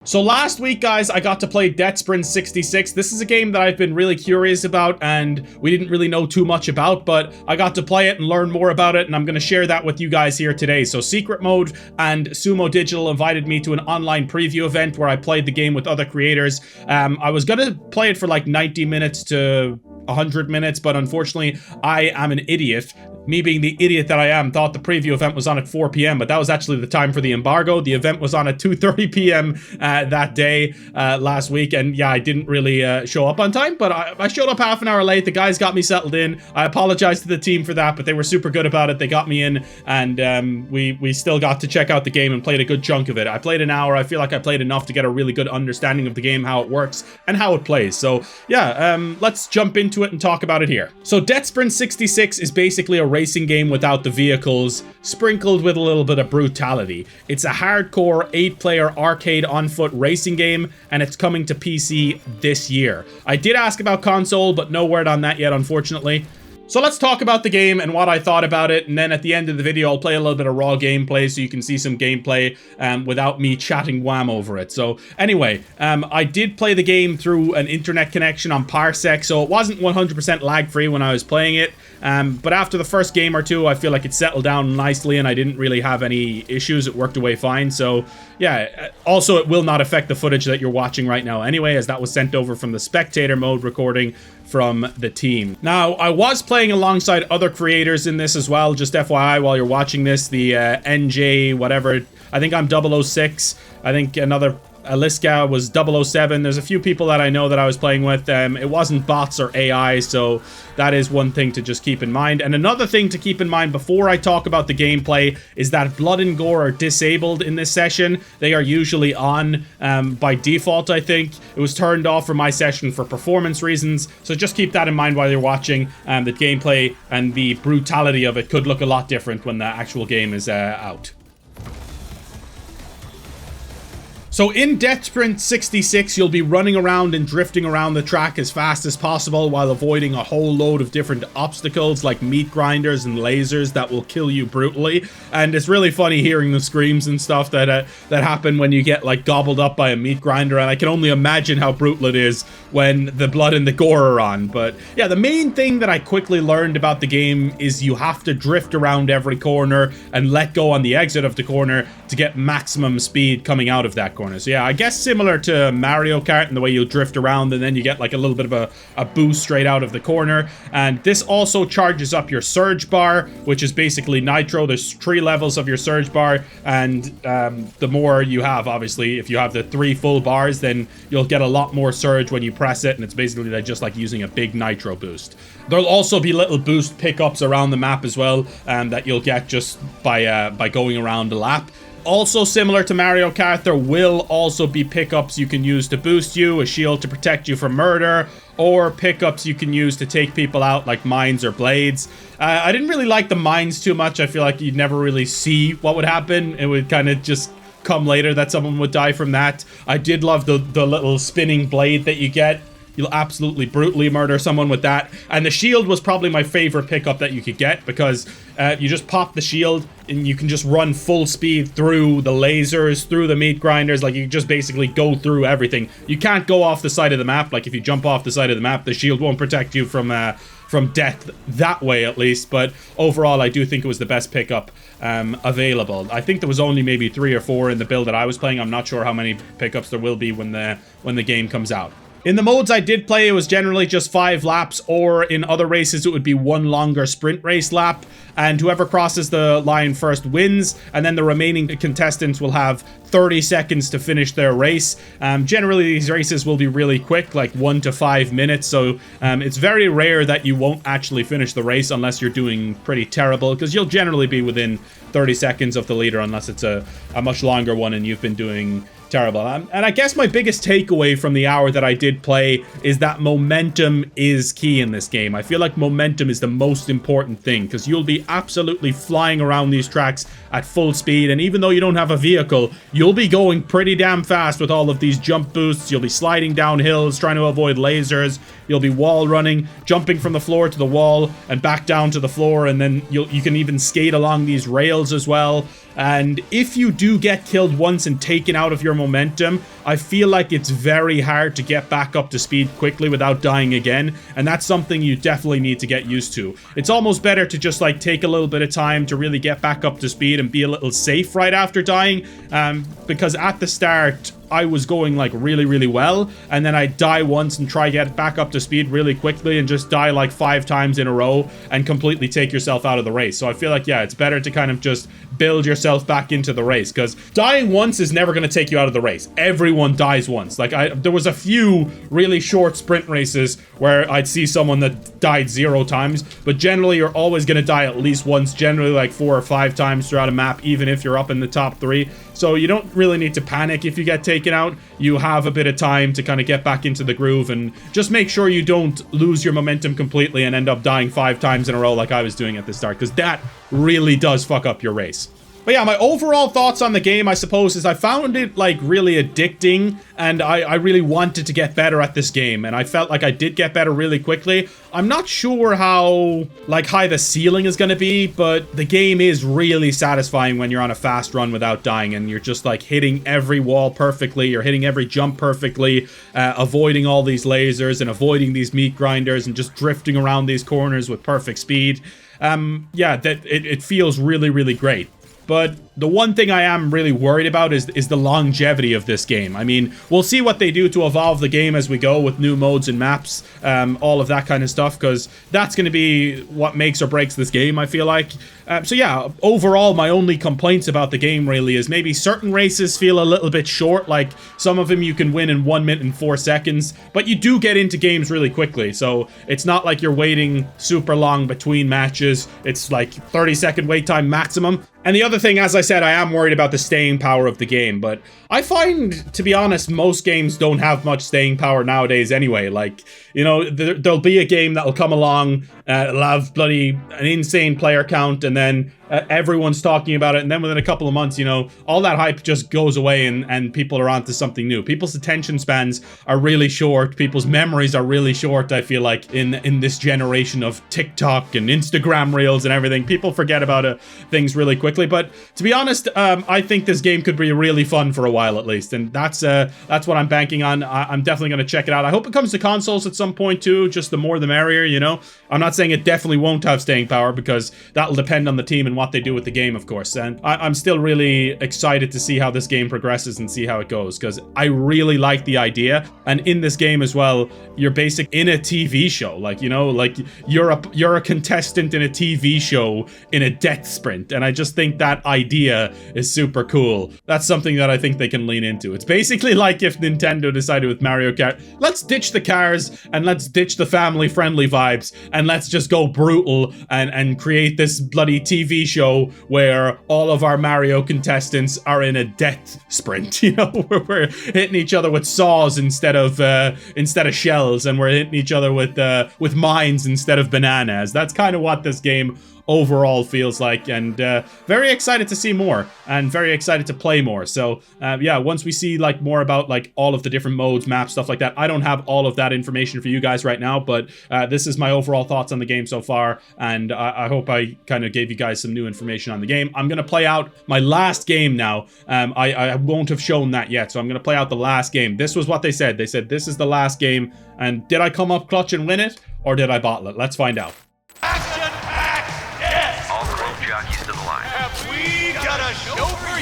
So last week, guys, I got to play Deathsprint 66. This is a game that I've been really curious about and we didn't really know too much about, but I got to play it and learn more about it, and I'm going to share that with you guys here today. So Secret Mode and Sumo Digital invited me to an online preview event where I played the game with other creators. I was going to play it for like 90 minutes to 100 minutes, but unfortunately I am an idiot. Me being the idiot that I am, thought the preview event was on at 4 p.m, but that was actually the time for the embargo. The event was on at 2:30 p.m. That day last week, and yeah, I didn't really show up on time, but I showed up half an hour late. The guys got me settled in. I apologize to the team for that, but they were super good about it. They got me in, and we still got to check out the game and played a good chunk of it. I played an hour. I feel like I played enough to get a really good understanding of the game, how it works, and how it plays. So yeah, let's jump into it and talk about it here. So Deathsprint 66 is basically a racing game without the vehicles, sprinkled with a little bit of brutality. It's a hardcore 8-player arcade on-foot racing game, and it's coming to PC this year. I did ask about console, but no word on that yet, unfortunately. So let's talk about the game and what I thought about it, and then at the end of the video I'll play a little bit of raw gameplay so you can see some gameplay without me chatting wham over it. So anyway, I did play the game through an internet connection on Parsec, so it wasn't 100% lag-free when I was playing it, but after the first game or two I feel like it settled down nicely and I didn't really have any issues. It worked away fine. So yeah, also it will not affect the footage that you're watching right now anyway, as that was sent over from the spectator mode recording from the team. Now, I was playing alongside other creators in this as well, just FYI while you're watching this. The NJ whatever, I think I'm 006, I think another Aliska was 007. There's a few people that I know that I was playing with. It wasn't bots or AI, so that is one thing to just keep in mind. And another thing to keep in mind before I talk about the gameplay is that blood and gore are disabled in this session. They are usually on by default, I think. It was turned off for my session for performance reasons, so just keep that in mind while you're watching. The gameplay and the brutality of it could look a lot different when the actual game is out. So in Deathsprint 66, you'll be running around and drifting around the track as fast as possible while avoiding a whole load of different obstacles like meat grinders and lasers that will kill you brutally. And it's really funny hearing the screams and stuff that happen when you get like gobbled up by a meat grinder, and I can only imagine how brutal it is when the blood and the gore are on. But yeah, the main thing that I quickly learned about the game is you have to drift around every corner and let go on the exit of the corner to get maximum speed coming out of that corner. So yeah, I guess similar to Mario Kart in the way you drift around and then you get like a little bit of a boost straight out of the corner. And this also charges up your surge bar, which is basically nitro. There's 3 levels of your surge bar, and the more you have, obviously, if you have the 3 full bars, then you'll get a lot more surge when you press it, and it's basically like just like using a big nitro boost. There'll also be little boost pickups around the map as well, that you'll get just by going around the lap. Also similar to Mario Kart, there will also be pickups you can use to boost you, a shield to protect you from murder, or pickups you can use to take people out like mines or blades. I didn't really like the mines too much. I feel like you'd never really see what would happen. It would kind of just come later that someone would die from that. I did love the little spinning blade that you get. You'll absolutely brutally murder someone with that. And the shield was probably my favorite pickup that you could get, because you just pop the shield and you can just run full speed through the lasers, through the meat grinders. Like, you just basically go through everything. You can't go off the side of the map. Like, if you jump off the side of the map, the shield won't protect you from death that way, at least. But overall, I do think it was the best pickup available. I think there was only maybe 3 or 4 in the build that I was playing. I'm not sure how many pickups there will be when the game comes out. In the modes I did play, it was generally just 5 laps, or in other races it would be 1 longer sprint race lap, and whoever crosses the line first wins, and then the remaining contestants will have 30 seconds to finish their race. Generally these races will be really quick, like 1 to 5 minutes, so it's very rare that you won't actually finish the race unless you're doing pretty terrible, because you'll generally be within 30 seconds of the leader unless it's a much longer one and you've been doing terrible. And I guess my biggest takeaway from the hour that I did play is that momentum is key in this game. I feel like momentum is the most important thing, because you'll be absolutely flying around these tracks at full speed, and even though you don't have a vehicle, you'll be going pretty damn fast with all of these jump boosts. You'll be sliding down hills, trying to avoid lasers. You'll be wall running, jumping from the floor to the wall and back down to the floor, and then you can even skate along these rails as well. And if you do get killed once and taken out of your momentum, I feel like it's very hard to get back up to speed quickly without dying again, and that's something you definitely need to get used to. It's almost better to just like take a little bit of time to really get back up to speed and be a little safe right after dying, because at the start I was going like really well, and then I'd die once and try get back up to speed really quickly and just die like 5 times in a row and completely take yourself out of the race. So I feel like, yeah, it's better to kind of just build yourself back into the race, because dying once is never going to take you out of the race. Everyone dies once. Like there was a few really short sprint races where I'd see someone that died 0 times, but generally you're always going to die at least once, generally like 4 or 5 times throughout a map, even if you're up in the top 3. So you don't really need to panic if you get taken out. You have a bit of time to kind of get back into the groove, and just make sure you don't lose your momentum completely and end up dying 5 times in a row like I was doing at the start, because that really does fuck up your race. But yeah, my overall thoughts on the game, I suppose, is I found it like really addicting, and I really wanted to get better at this game, and I felt like I did get better really quickly. I'm not sure how like high the ceiling is going to be, but the game is really satisfying when you're on a fast run without dying, and you're just like hitting every wall perfectly, you're hitting every jump perfectly, avoiding all these lasers and avoiding these meat grinders and just drifting around these corners with perfect speed. Yeah, it feels really great. But the one thing I am really worried about is the longevity of this game. I mean, we'll see what they do to evolve the game as we go with new modes and maps, all of that kind of stuff, because that's going to be what makes or breaks this game, I feel like. So yeah, overall, my only complaints about the game really is maybe certain races feel a little bit short, like some of them you can win in 1 minute and 4 seconds, but you do get into games really quickly, so it's not like you're waiting super long between matches. It's like 30-second wait time maximum. And the other thing, as I said, I am worried about the staying power of the game, but I find, to be honest, most games don't have much staying power nowadays anyway. Like, you know, there'll be a game that'll come along, it'll have an insane player count, and then everyone's talking about it, and then within a couple of months, you know, all that hype just goes away, and people are onto something new. People's attention spans are really short, people's memories are really short, I feel like, in this generation of TikTok and Instagram Reels and everything. People forget about things really quickly, but to be honest, I think this game could be really fun for a while at least, and that's what I'm banking on. I'm definitely going to check it out. I hope it comes to consoles at some point too, just the more the merrier, you know. I'm not saying it definitely won't have staying power, because that'll depend on the team and what they do with the game, of course, and I'm still really excited to see how this game progresses and see how it goes, because I really like the idea. And in this game as well, you're basically in a TV show, like, you know, like you're a contestant in a TV show in a death sprint, and I just think that idea is super cool. That's something that I think they can lean into. It's basically like if Nintendo decided with Mario Kart, let's ditch the cars and let's ditch the family friendly vibes and let's just go brutal and create this bloody TV show where all of our Mario contestants are in a death sprint, you know, where we're hitting each other with saws instead of shells, and we're hitting each other with mines instead of bananas. That's kind of what this game overall feels like, and very excited to see more and very excited to play more. So yeah, once we see like more about like all of the different modes, maps, stuff like that, I don't have all of that information for you guys right now, but this is my overall thoughts on the game so far, and I hope I kind of gave you guys some new information on the game. I'm gonna play out my last game now. I won't have shown that yet, so I'm gonna play out the last game. This was what they said. They said this is the last game, and did I come up clutch and win it, or did I bottle it? Let's find out. Jockeys to the line. Have we got a show for